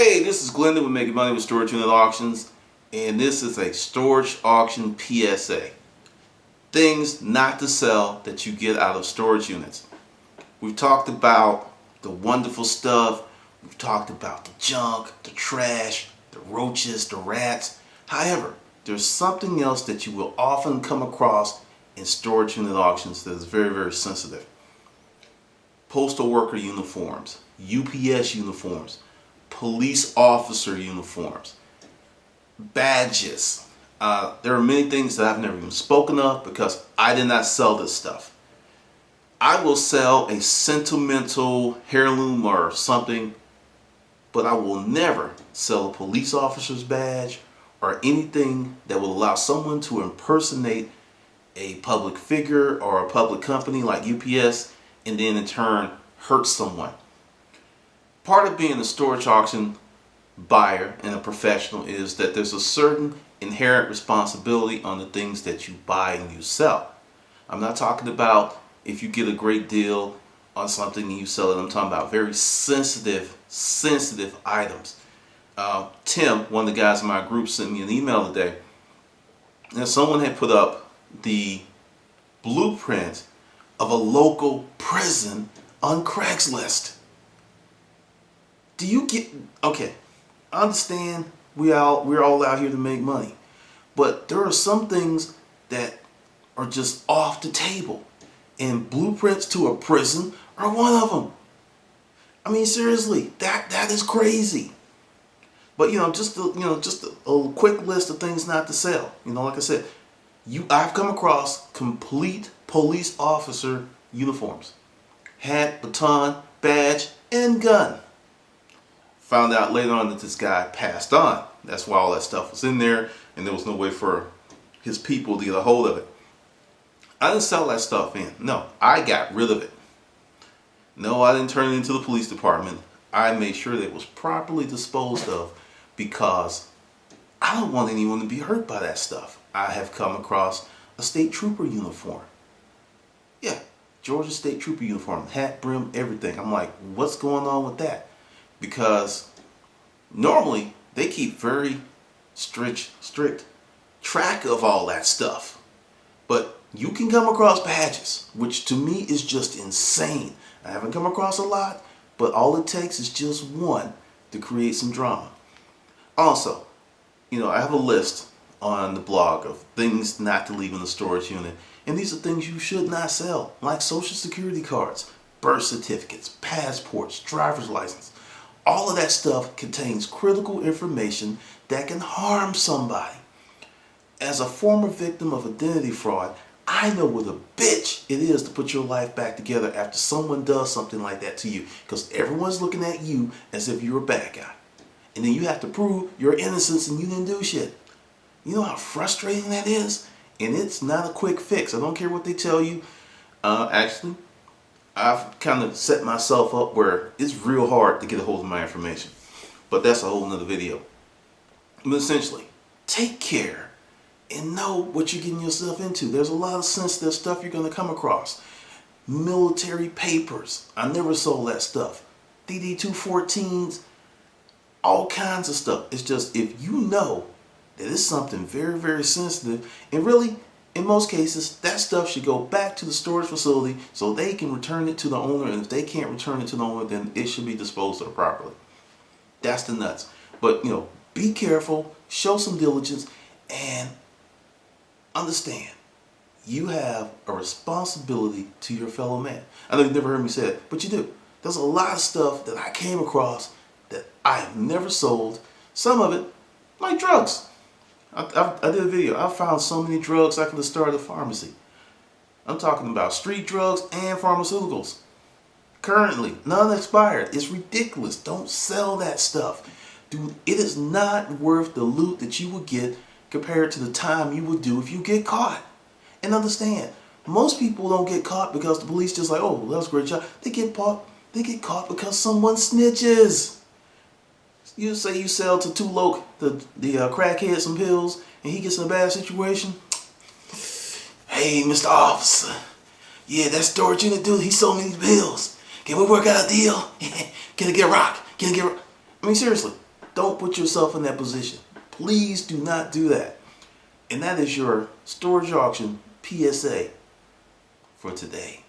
Hey, this is Glendon with Making Money with Storage Unit Auctions, and this is a storage auction PSA. Things not to sell that you get out of storage units. We've talked about the wonderful stuff, we've talked about the junk, the trash, the roaches, the rats. However, there's something else that you will often come across in storage unit auctions that is very, very sensitive. Postal worker uniforms, UPS uniforms, police officer uniforms, badges. There are many things that I've never even spoken of because I did not sell this stuff. I will sell a sentimental heirloom or something, but I will never sell a police officer's badge or anything that will allow someone to impersonate a public figure or a public company like UPS and then in turn hurt someone. Part of being a storage auction buyer and a professional is that there's a certain inherent responsibility on the things that you buy and you sell. I'm not talking about if you get a great deal on something and you sell it. I'm talking about very sensitive items. Tim, one of the guys in my group, sent me an email today, and someone had put up the blueprint of a local prison on Craigslist. Do you get, okay, I understand we're all out here to make money, but there are some things that are just off the table, and blueprints to a prison are one of them. I mean, seriously, that is crazy. But just a quick list of things not to sell. Like I said, I've come across complete police officer uniforms, hat, baton, badge, and gun. Found out later on that this guy passed on. That's why all that stuff was in there, and there was no way for his people to get a hold of it. I didn't sell that stuff in. No, I got rid of it. No, I didn't turn it into the police department. I made sure that it was properly disposed of because I don't want anyone to be hurt by that stuff. I have come across a state trooper uniform. Yeah, Georgia state trooper uniform, hat, brim, everything. I'm like, what's going on with that? Because normally they keep very strict track of all that stuff. But you can come across badges, which to me is just insane. I haven't come across a lot, but all it takes is just one to create some drama. Also, I have a list on the blog of things not to leave in the storage unit. And these are things you should not sell, like social security cards, birth certificates, passports, driver's license. All of that stuff contains critical information that can harm somebody. As a former victim of identity fraud, I know what a bitch it is to put your life back together after someone does something like that to you, because everyone's looking at you as if you're a bad guy. And then you have to prove your innocence and you didn't do shit. You know how frustrating that is? And it's not a quick fix. I don't care what they tell you. Actually, I've kind of set myself up where it's real hard to get a hold of my information. But that's a whole nother video. But essentially, take care and know what you're getting yourself into. There's a lot of sensitive stuff you're going to come across. Military papers. I never sold that stuff. DD-214s. All kinds of stuff. It's just if you know that it's something very, very sensitive, and really, in most cases, that stuff should go back to the storage facility so they can return it to the owner, and if they can't return it to the owner, then it should be disposed of properly. That's the nuts. But, be careful, show some diligence, and understand you have a responsibility to your fellow man. I know you've never heard me say it, but you do. There's a lot of stuff that I came across that I have never sold. Some of it, like drugs. I did a video. I found so many drugs I could have started a pharmacy. I'm talking about street drugs and pharmaceuticals. Currently, none expired. It's ridiculous. Don't sell that stuff. Dude, it is not worth the loot that you would get compared to the time you would do if you get caught. And understand, most people don't get caught because the police just like, oh, that was a great job. They get caught because someone snitches. You say you sell to the crackhead some pills, and he gets in a bad situation. Hey, Mr. Officer, yeah, that storage unit dude, he sold me these pills. Can we work out a deal? Can I get a rock? I mean, seriously, Don't put yourself in that position. Please do not do that. And that is your storage auction PSA for today.